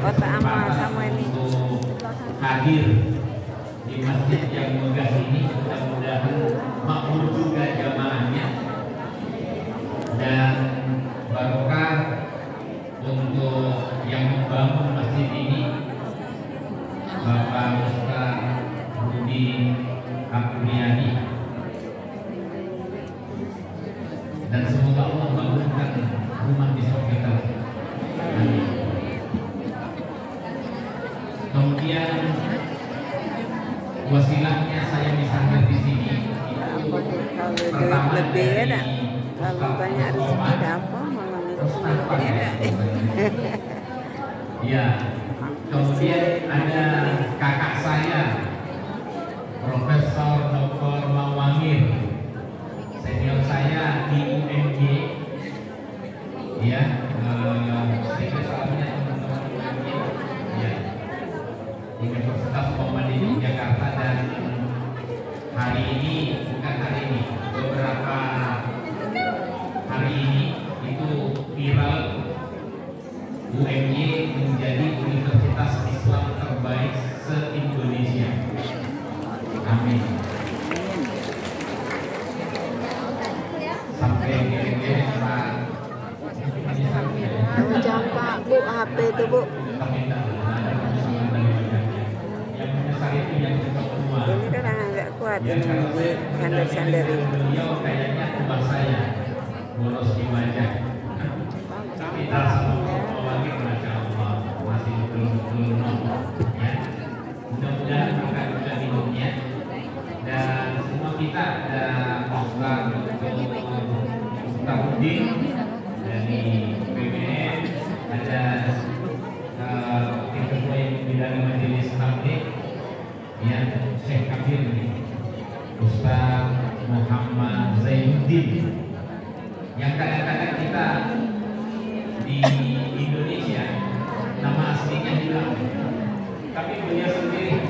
Kota Amal sama ini hadir di masjid yang megah ini. Mudah-mudahan makmur juga jamaahnya dan barokah untuk yang membangun masjid ini, Bapak Ustaz Budi Apriyadi, dan semoga Allah bangunkan rumah di surga. Amin. Kemudian wasilahnya saya misalkan di sini kalau lebih ada, kalau banyak rezeki apa malah ya. Kemudian ada kakak saya Profesor Dr. Mawangir, senior saya di UMJ, ya. Spesialnya teman-teman UMJ, ya, Universitas Muhammadiyah Yogyakarta. Dan hari ini, bukan hari ini, beberapa hari ini itu viral, UMY menjadi Universitas Islam terbaik se-Indonesia. Amin. Sampai kirim-kirim Pak. Jangan Pak, Bu, HP itu Bu. Yang menyesal itu yang kita semua. Ini kan agak kuat ini di sandar-sandar ini. Beliau kayaknya ubah saya, bolos di wajah. Kita sama lagi, Masya Allah, masih betul-betul nongol, ya. Mudah-mudahan kita juga hidupnya. Dan semua kita ada Ustaz Ustadudin dari PBN, ada ketua yang dari Majelis Taklim, ya, Syekh Kabir, Ustaz Muhammad Zainuddin, yang kadang-kadang kita di Indonesia nama aslinya hilang, tapi beliau sendiri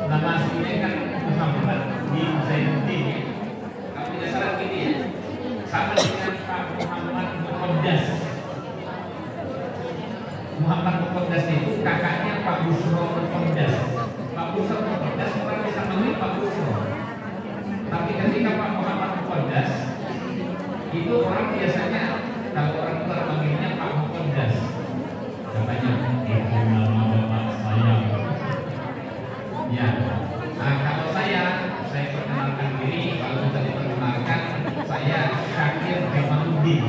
nama aslinya kan Muhammad bin Zainuddin, ya. Kalau tidak salah gini, ya, sama dengan Pak Muhammad Muqaddas. Muhammad Muqaddas itu kakaknya Pak Busro Muqaddas. Pak Busro Muqaddas orang bisa manggil Pak Busro, tapi ketika Pak Muhammad Muqaddas itu orang biasanya kalau orang tua manggilnya Pak Muqaddas, katanya itu nama bapak saya, ya. Nah, kalau saya perkenalkan diri, kalau bisa diperkenalkan, saya Syakir Jamaluddin,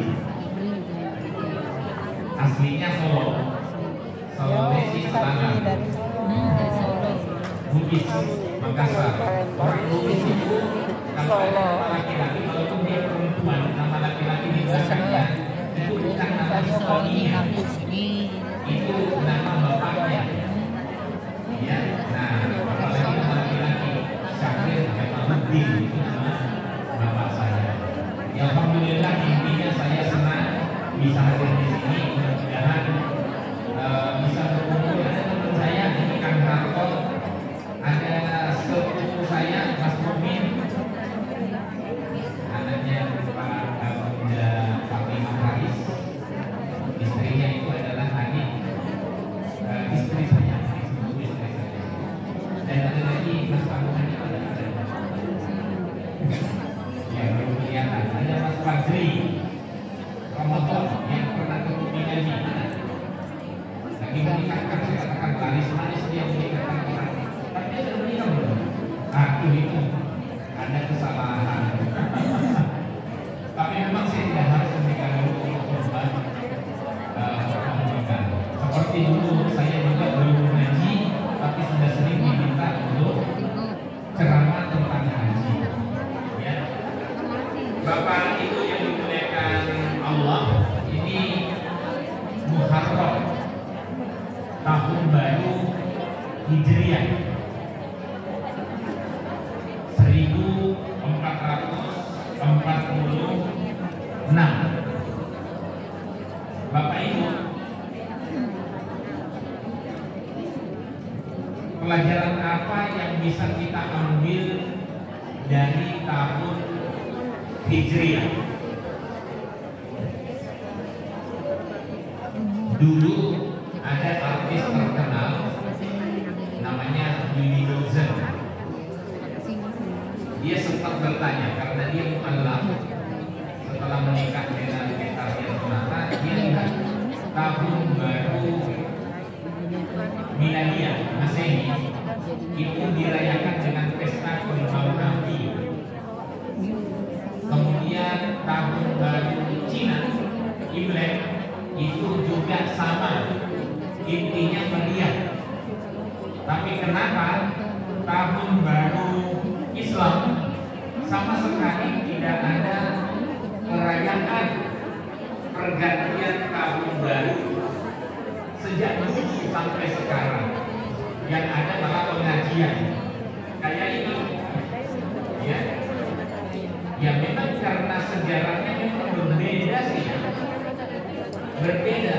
aslinya Solo, Sulawesi Selatan, Bugis, Makassar. Orang Bugis itu kalau ada nama laki-laki, walaupun dia perempuan, nama laki-laki di belakangnya itu bukan nama suaminya, itu nama bapaknya, ya. Nah, apalagi nama laki-laki Syakir Jamaluddin itu nama bapak saya. Ya, alhamdulillah, intinya saya senang bisa hadir di sini. Mudah-mudahan bisa berkumpul. Ada teman saya ini Kang Harto, ada sepupu saya Mas Mumin, anaknya Pak Bunda Fatimah Haris, istrinya itu adalah adik istri saya, istri saya. Dan ada lagi Mas Pamuhan itu ada ya, belum kelihatan. Ada Mas Fadri Ramadan yang pernah ke Bumi Haji, lagi menikahkan, saya katakan manis-manis dia menikahkan orang, tapi dia sudah menikah belum? Aku itu ada kesalahan. Tapi memang saya tidak harus menikah dulu untuk korban pernikahan. Seperti dulu saya juga belum mengaji, tapi sudah sering diminta untuk ceramah tentang haji, ya. Bapak Ibu yang dimuliakan Allah, ini Muharram, tahun baru Hijriah 1446. Bapak Ibu, pelajaran apa yang bisa kita ambil dari tahun Hijriah? Dulu ada artis terkenal bertanya karena dia mu'allaf setelah menikah dengan Betariah Sonata, dia lihat tahun baru Miladiyah Masehi itu dirayakan dengan pesta kembang api. Kemudian tahun baru Cina Imlek itu juga sama, intinya meriah. Tapi kenapa tahun baru Islam sama sekali tidak ada perayaan pergantian tahun baru sejak dulu sampai sekarang? Yang ada malah pengajian kayak ini, ya. Ya memang karena sejarahnya memang berbeda sih, berbeda.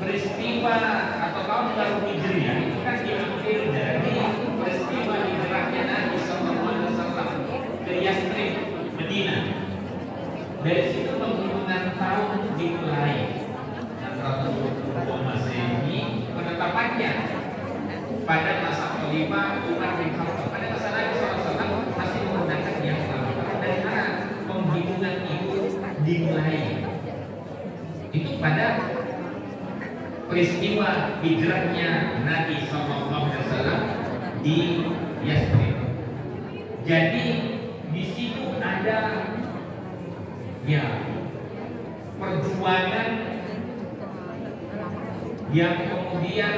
Peristiwa atau tahun baru Hijriah itu kan diambil dari peristiwa hijrahnya Nabi Sallallahu Alaihi Wasallam ke Yathrib, Medina. Dari situ penghitungan tahun dimulai. Dan Rasulullah Masehi penetapannya pada masa Khalifah Umar bin Khattab. Pada masa Nabi SAW masih menggunakan yang sama. Dari mana penghitungan itu dimulai? Itu pada peristiwa hijrahnya Nabi SAW di Yathrib. Jadi di situ ada ya perjuangan yang kemudian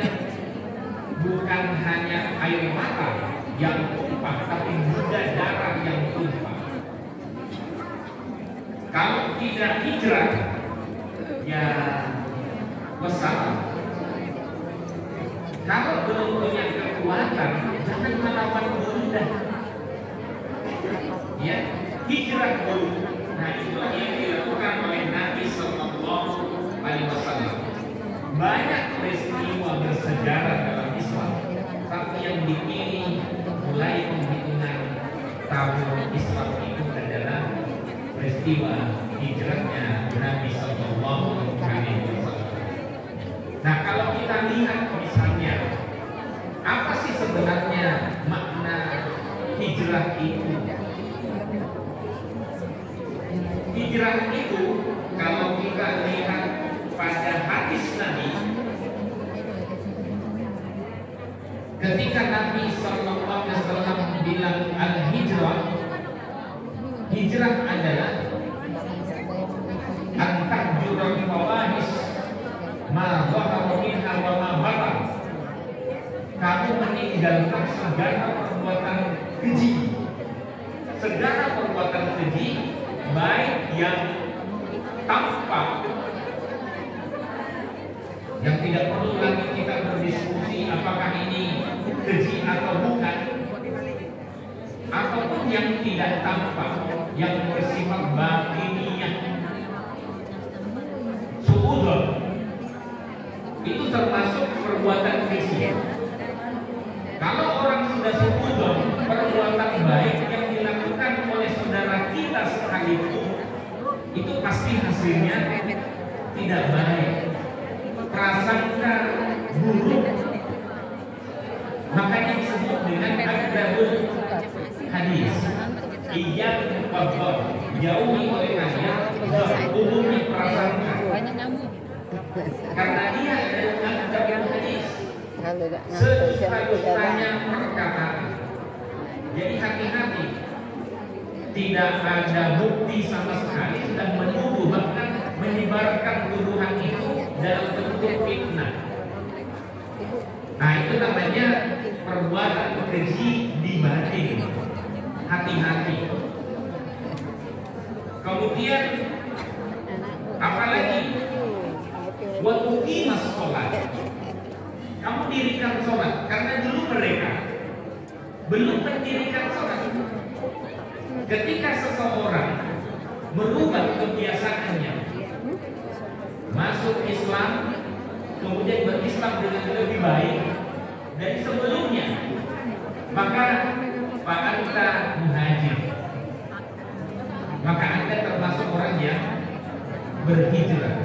bukan hanya air mata yang tumpah, tapi juga darah yang tumpah. Kalau tidak hijrah, ya wassalam. Kalau belum punya kekuatan, jangan melawan dulu dah. Ya, hijrah dulu. Nah, itulah yang dilakukan oleh Nabi Sallallahu Alaihi Wasallam. Banyak peristiwa bersejarah dalam Islam, tapi yang dipilih mulai penghitungan tahun Islam itu adalah peristiwa hijrahnya Nabi Sallallahu Alaihi Wasallam. Nah, kalau kita lihat misalnya, apa sih sebenarnya makna hijrah itu? Hijrah itu kalau kita lihat pada hadis Nabi, ketika Nabi Sallallahu Alaihi Wasallam bilang al-hijrah, hijrah adalah antahjurul fawahis ma dhahara minha wa ma batan. Kamu meninggalkan segala perbuatan keji, segala perbuatan keji, baik yang tampak, yang tidak perlu lagi kita berdiskusi apakah ini keji atau bukan, ataupun yang tidak tampak, yang bersifat batiniyah, suudzon, itu termasuk perbuatan keji. Kalau orang sudah suudzon, perbuatan baik yang dilakukan oleh saudara kita sekalipun, itu pasti hasilnya tidak baik, prasangka buruk. Makanya disebut dengan adzabul hadis. Iyyak wadzon, jauhi oleh kalian umumnya prasangka. Karena dia adalah adzabul hadis, sedusta-dustanya perkataan. Jadi hati-hati, tidak ada bukti sama sekali sudah menuduh, bahkan menyebarkan tuduhan itu dalam bentuk fitnah. Nah, itu namanya perbuatan keji di batin. Hati-hati. Kemudian apalagi waktu imas sholat, kamu dirikan sholat, karena dulu mereka belum mendirikan sholat. Ketika seseorang merubah kebiasaannya, masuk Islam, kemudian berislam dengan lebih baik dari sebelumnya, maka anta muhajir, maka anda termasuk orang yang berhijrah.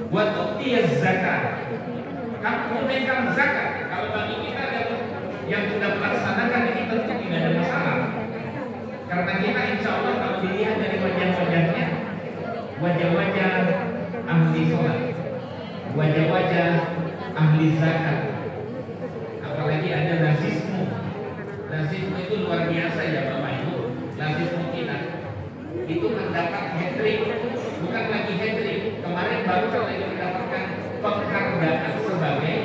Wa tu'tiyaz zakat, kamu memegang zakat. Kalau bagi kita ada yang sudah melaksanakan ini tentu tidak ada masalah. Karena kita insya Allah kalau dilihat dari wajah-wajahnya, wajah-wajah ahli sholat, wajah-wajah ahli zakat, apalagi ada lazismu. Lazismu itu luar biasa ya Bapak Ibu. Lazismu kita itu mendapat hat-trick, bukan lagi hat-trick. Kemarin baru saja mendapatkan penghargaan sebagai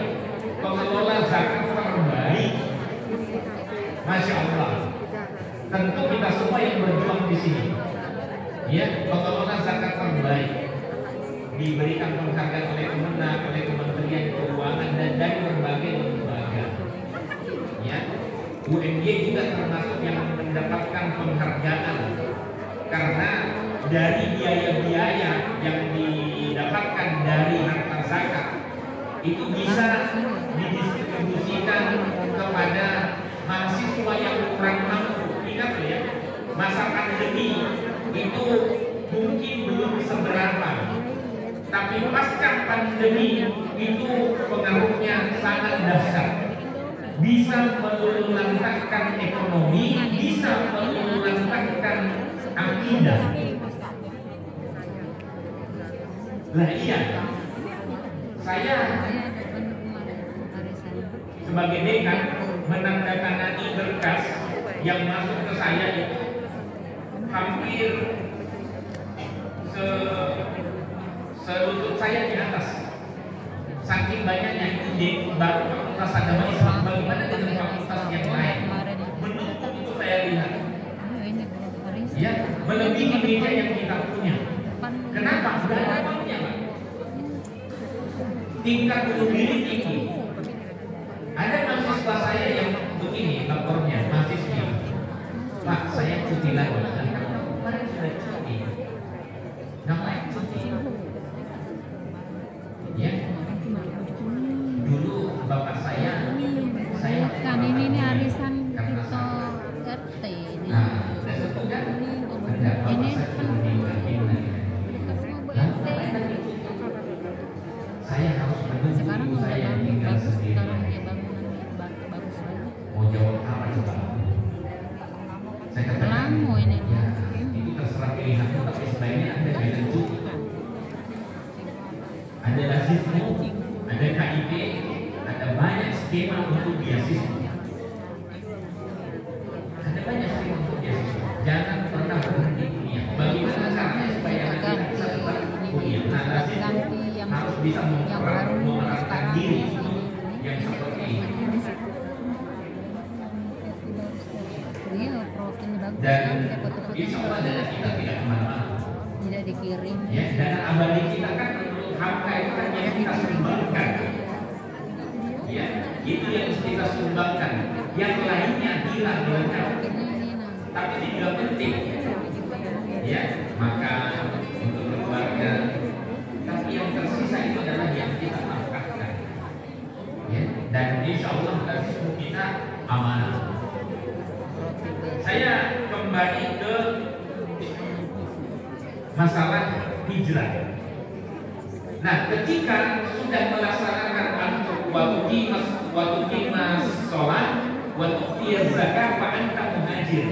pengelola zakat terbaik. Masya Allah. Tentu kita semua yang berjuang di sini, ya, pengelola zakat terbaik diberikan penghargaan oleh Kemenang, oleh Kementerian Keuangan dan dari berbagai lembaga. Ya, UMY juga termasuk yang mendapatkan penghargaan karena dari biaya-biaya yang didapatkan dari harta zakat itu bisa didistribusikan kepada mahasiswa yang kurang mampu. Ingat ya, masa pandemi itu mungkin belum seberapa, tapi pasca pandemi itu pengaruhnya sangat dahsyat. Bisa meluluhlantahkan ekonomi, bisa meluluhlantahkan akidah. Lah iya, saya sebagai dekan menandatangani berkas yang masuk ke saya itu hampir selutut saya di atas. Saking banyaknya ide baru fakultas agama Islam, bagaimana dengan fakultas yang lain? Menumpuk itu saya lihat. Ya, melebihi media yang kita punya. Kenapa? Sudah ada uangnya, Pak. Tingkat bunuh diri tinggi. Ada mahasiswa saya yang begini, lapornya, mahasiswa. Pak, saya cuti lagi. Kemarin sudah cuti. Ngapain cuti? Ya. Dulu bapak saya kan ini arisan kita RT ini. Nah, sudah Ini saya harus menunggu sekarang udah saya tinggal bagus, sendiri. sekarang dia bangunan bagus lagi. Mau jawab apa coba? Saya katakan, Lama ini. ya, itu terserah pilihanmu, tapi sebaiknya Anda jangan cuti. Ada lazismu, ada KIP, ada banyak skema untuk beasiswa. Ada banyak skema untuk beasiswa. Jangan pernah berhenti kuliah. Bagaimana caranya supaya Anda bisa tetap kuliah? Nah, lazis harus bisa menerapkan diri yang seperti ini. Dan insya Allah dana kita tidak kemana-mana. Tidak dikirim. Ya, dana abadi kita kan menurut HK itu kan yang kita sumbangkan. Ya, itu yang kita sumbangkan. Yang lainnya hilang lenyap. Tapi ini juga penting. Ya, maka untuk keluarga. Tapi yang tersisa itu adalah yang kita nafkahkan. Ya, dan insya Allah rezeki kita amanah. Saya kembali ke masalah hijrah. Nah, ketika sudah melaksanakan waktu kimas sholat, waktu zakat, anta muhajir,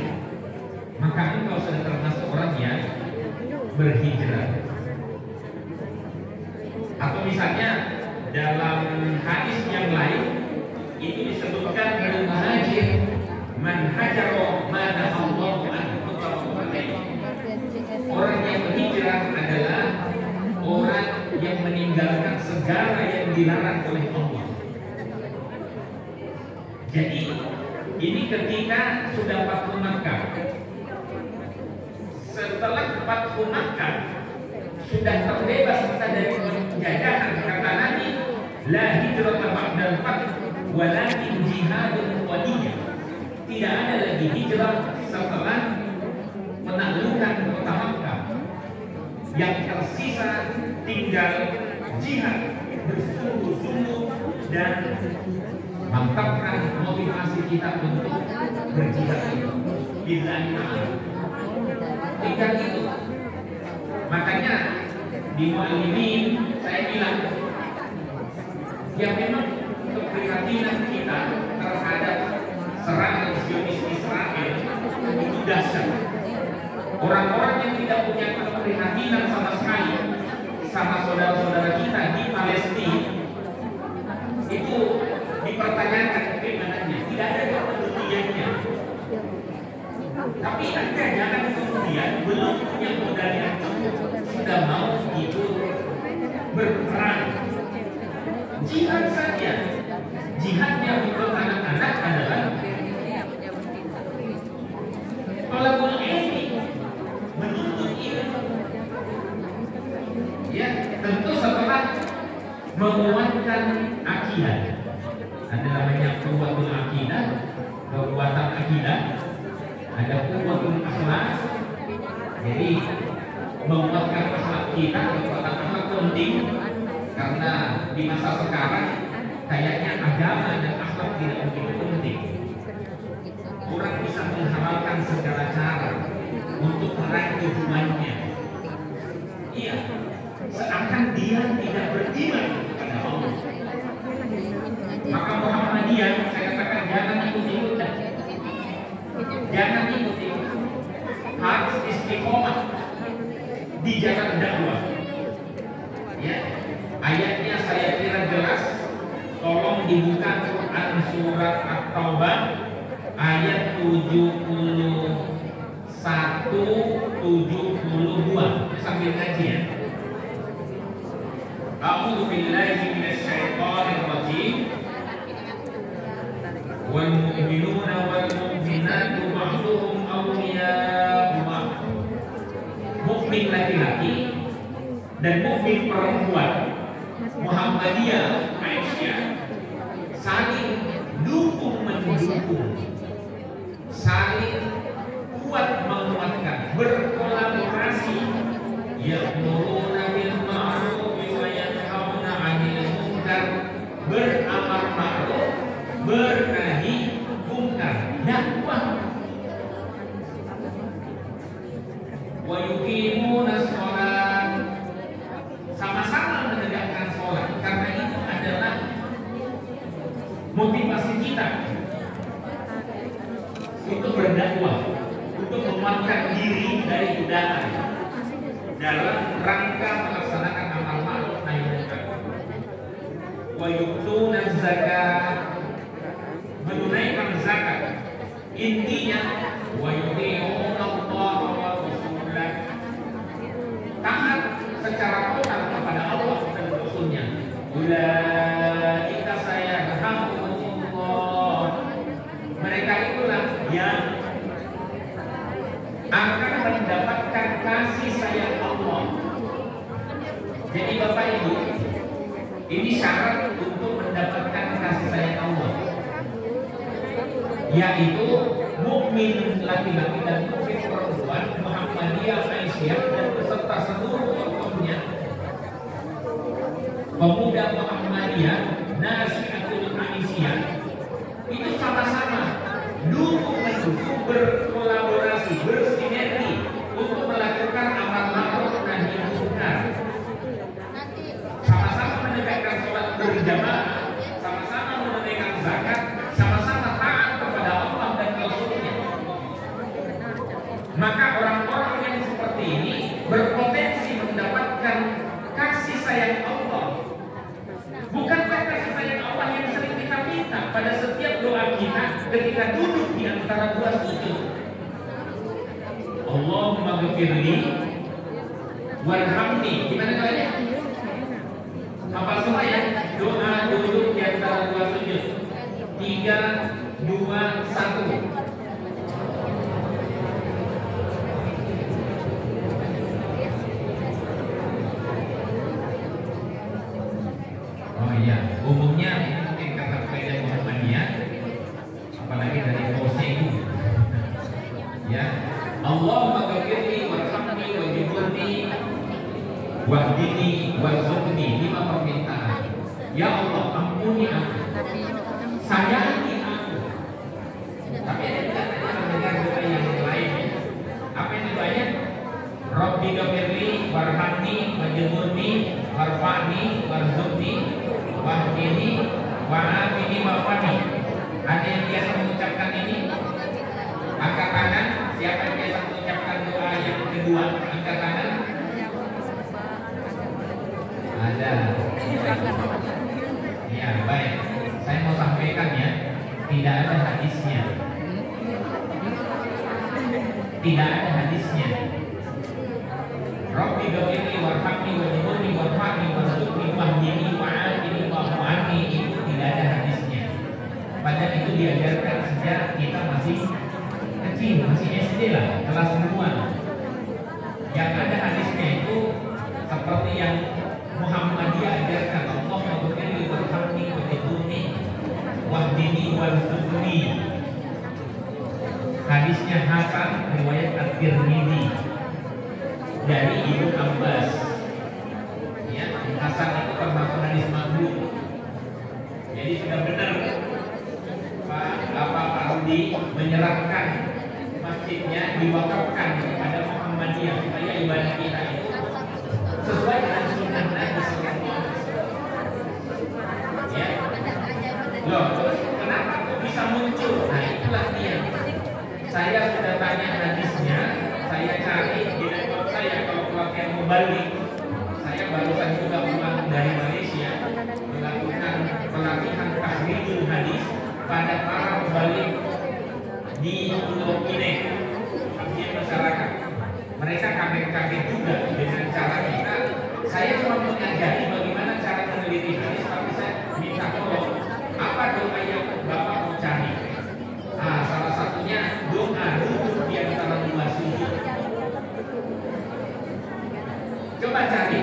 maka engkau sudah termasuk orang yang berhijrah. Atau misalnya dalam hadis yang lain itu disebutkan al-muhajir man hajaro ma nahallahu anhu. Orang yang berhijrah adalah orang yang meninggalkan segala yang dilarang oleh Allah. Jadi ini ketika sudah Fathu Makkah. Setelah Fathu Makkah sudah terbebas kita dari penjajahan, kata Nabi, la hijrata ba'dal fath walakin jihadun wa niyyah. Tidak ada lagi hijrah setelah menaklukkan kota Makkah. Yang tersisa tinggal jihad bersungguh-sungguh dan mantapkan motivasi kita untuk berjihad. Billahi ta'ala. Tinggal itu. Makanya di Mu'allimin saya bilang, ya memang keprihatinan kita terhadap serangan Zionis Israel itu dahsyat. Orang-orang yang tidak punya keprihatinan sama sekali sama saudara-saudara kita di Palestina itu dipertanyakan keimanannya, tidak ada kepeduliannya. Tapi Anda jangan kemudian belum punya modal yang cukup sudah mau ikut berperang. Jihad saja, jihadnya untuk anak-anak adalah tolakul ilmi, menuntut ilmu. Ya, tentu setelah menguatkan akidah. Ada namanya kuwatul akidah, kekuatan akidah. Ada kuwatul akhlak. Jadi menguatkan akhlak kita, kekuatan akhlak penting karena di masa sekarang kayaknya agama dan akhlak tidak begitu penting. Orang bisa menghalalkan segala cara untuk meraih tujuannya. Iya, seakan dia tidak beriman kepada Allah. Maka Muhammadiyah, saya katakan jangan ikut-ikutan, jangan ikut-ikutan, harus istiqomah di jalan dakwah. Ya, ayatnya saya kira jelas. Tolong dibuka Quran surat At-Taubah ayat 71 72 sambil ngaji ya. A'udzu billahi minasyaitonir rajim. Wal mu'minuna wal mu'minatu ba'dhuhum awliya'u ba'd. Mukmin laki-laki dan mukmin perempuan Muhammadiyah Aisyah saling dukung mendukung, saling kuat menguatkan, berkolaborasi. Ya'muruna bil ma'ruf wa yanhauna 'anil munkar, beramar ma'ruf, bernahi munkar, dakwah. Wa yuqimuna shalah, sama-sama menegakkan sholat, karena itu adalah motivasi kita untuk berdakwah, untuk menguatkan diri dari godaan dalam rangka melaksanakan amal ma'ruf nahi munkar. Wa yu'tuna zakat, menunaikan zakat. Intinya wa yuti'una Allah wa rasulah, taat secara total kepada Allah dan Rasulnya. Ulaika sayarhamuhumullah, mereka itulah yang akan mendapatkan kasih sayang Allah. Jadi Bapak Ibu, ini syarat untuk mendapatkan kasih sayang Allah, yaitu mukmin laki-laki dan mukmin perempuan Muhammadiyah Aisyah dan beserta seluruh tokohnya, pemuda Muhammadiyah Nasihatul Aisyah, itu sama-sama dukung mendukung, berkolaborasi, bersinergi untuk melakukan amal ma'ruf nahi munkar, sama-sama menegakkan sholat berjamaah, sama-sama menunaikan zakat, sama-sama taat kepada Allah dan Rasulnya. Maka orang-orang yang seperti ini berpotensi mendapatkan kasih sayang Allah. Bukankah kasih sayang Allah yang sering kita minta pada setiap doa kita ketika duduk di antara dua sujud? Allahumma ghfirli warhamni. Gimana doanya? Hafal semua ya? Doa duduk di antara dua sujud. 3, 2, 1. Oh iya, umumnya ini mungkin kata kaidah Muhammadiyah, apalagi dari bosnya itu. Ya, Allahumma ghfirli warhamni wajibni wahdini warzuqni, 5 permintaan. Ya Allah, ampuni aku, sayangi aku. Tapi ada juga mendengar doa yang lain. Apa yang doanya? Rabbi ghfirli warhamni wajibni warfa'ni warzuqni wahdini wa'afini wa'afani. Ada yang biasa mengucapkan ini? Angkat tangan. Siapa yang biasa mengucapkan doa yang kedua? Angkat tangan. Ada. Ya, baik. Saya mau sampaikan ya, tidak ada hadisnya. Tidak ada hadisnya. Rabbi ghafirli warhamni wajibuni warhamni warzuqni wahdini wa'afini wa'afni, itu tidak ada hadisnya. Padahal itu diajarkan sejak kita masih kecil, masih SD lah, kelas 2. Yang ada hadisnya itu seperti yang Muhammadiyah ajarkan, Allah ghafirli warhamni wajibuni wahdini warzuqni. Hadisnya Hasan riwayat At-Tirmidzi dari Ibnu Abbas. Ya, Hasan itu termasuk hadis makbul. Jadi sudah benar Pak Rudi menyerahkan masjidnya, diwakafkan kepada Muhammadiyah supaya ibadah kita itu sesuai dengan sunnah Nabi Sallallahu Alaihi Wasallam. Ya, loh, terus kenapa kok bisa muncul? Nah, itulah dia. Saya sudah tanya hadisnya, saya cari di laptop saya. Kalau pelatihan mau balik, saya barusan juga pulang dari Malaysia melakukan pelatihan tahrirul hadis pada para pembalik di Pulau Pinang, di masyarakat. Mereka kaget-kaget juga dengan cara kita. Saya cuma mengajari bagaimana cara meneliti hadis, tapi saya minta tolong apa doa yang Bapak mau cari. Nah, salah satunya doa duduk di antara dua sujud. Coba cari.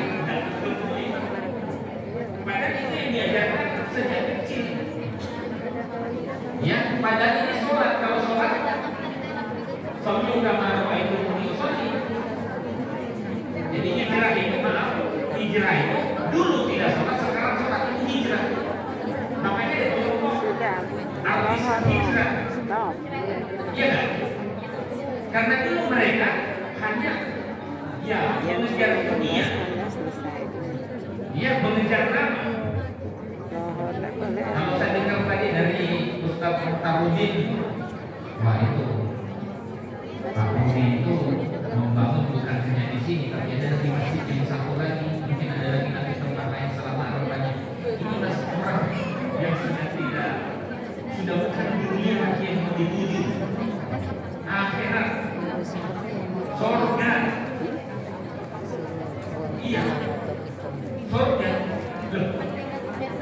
Padahal itu yang diajarkan sejak kecil. Ya, padahal ini sholat. Kalau sholat, sholat kama itu sholat. Jadi hijrah itu, maaf, hijrah itu dulu tidak sholat, sekarang sholat itu hijrah. Makanya ada kelompok artis hijrah. Iya kan? Karena dulu mereka hanya mengejar dunia. Dia mengejar nama. Kalau saya dengar tadi dari Ustaz Muhtarudin, wah itu Pak Rudi itu membangun bukan hanya di sini, tapi ada di masjid yang satu lagi, mungkin ada lagi nanti tempat lain selama banyak. Ini masih orang yang sudah bukan dunia lagi yang mau dituju, akhirat, surga. Iya, surga. Loh,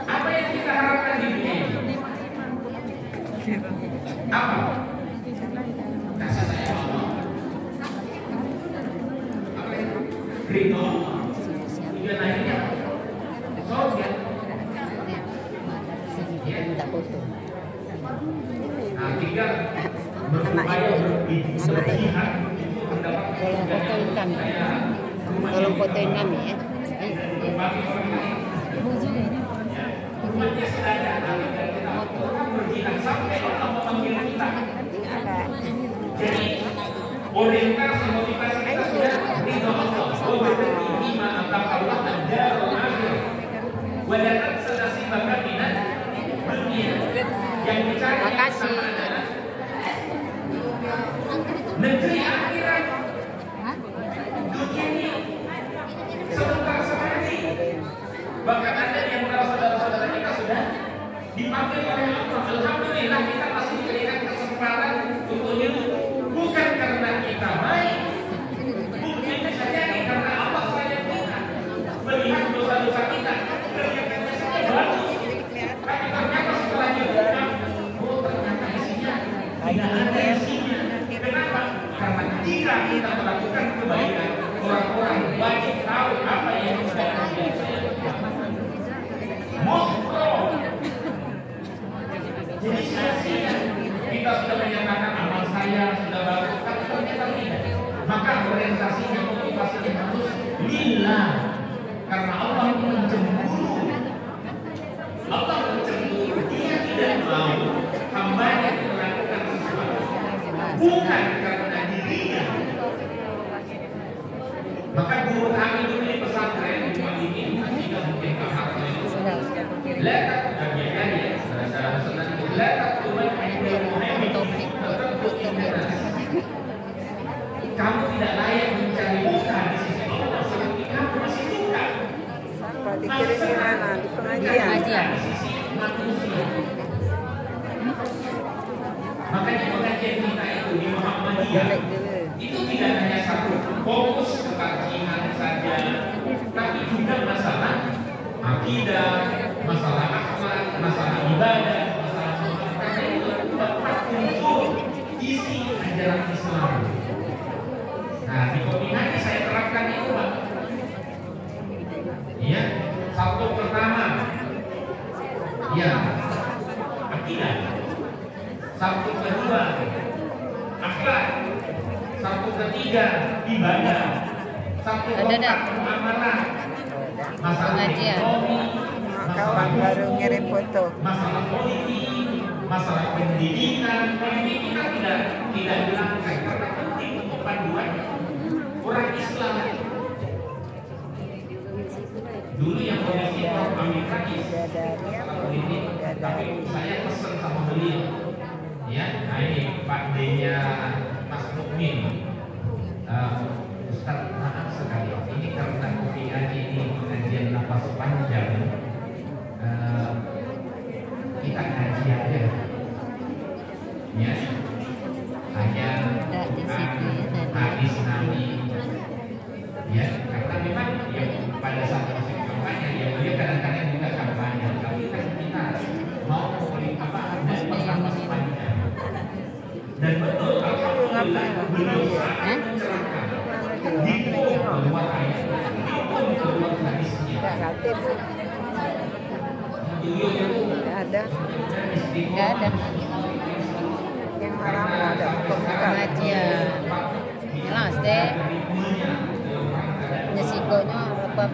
apa yang kita harapkan di dunia ini? Apa? Kasih saya Allah. Apa itu? Ridho. Tujuan akhirnya surga. Ya, minta foto. nah, tinggal berupaya berjihad itu mendapat Tolong fotoin kami. Tolong fotoin kami ya. bagi orang lain. Umatnya sudah ada, tapi kita berjihad sampai Allah memanggil kita. Jadi orientasi motivasi kita sudah ridho Allah. Wabtaghi fima ataka Allah ad-darul akhirah. Wa la tansa nasibaka minad dunya. Yang dicari Makasih. negeri akhirat. Dunia ini sebentar sekali. Bahkan ada yang saudara-saudara kita sudah dipanggil oleh Allah. Alhamdulillah kita masih diberikan kesempatan untuk itu. Bukan karena kita baik, mungkin bisa jadi karena Allah sayang kita, melihat dosa-dosa kita, kelihatannya saja bagus, tapi ternyata setelah dibuka, oh ternyata isinya tidak ada isinya. Kenapa? Karena jika kita melakukan kebaikan, orang-orang wajib tahu apa yang sudah Jadi sia-sia kita sudah menyatakan dikirim gimana? Di pengajian? Pengajian. Makanya pengajian kita itu di Muhammadiyah Jelek dulu. itu tidak hanya satu fokus kebajikan saja, tapi juga masalah akidah, masalah akhlak, masalah ibadah, masalah karena itu tempat unsur isi ajaran Islam. Nah, di kombinasi saya terapkan itu, Pak. Ya, satu pertama, ya, akidah. Satu kedua, akhlak. Satu ketiga, ibadah. Satu keempat, muamalah. Masalah ekonomi, Kawan baru ngirim foto. masalah politik, masalah pendidikan. Politik kita tidak dilangkai karena penting untuk panduan orang Islam. Dulu yang polisi Amin Rais masalah politik, tapi saya pesan sama beliau, ya, nah ini Pak D-nya Mas Mukmin, Ustaz, maaf sekali, ini karena kopian ini kajian nafas panjang, kita kaji aja, ya, hanya di situ ya, hadis Nabi, ya, karena memang ya pada saat musim kampanye ya beliau kadang-kadang juga kampanye, tapi kan kita mau membeli apa dan nafas panjang, dan betul alhamdulillah beliau sangat mencerahkan. Keluar ayat, keluar hadisnya. Tidak aktif. Beliau itu Tidak ada. nggak ada Yang haram ada. pengajian. Jelas deh. Resikonya apa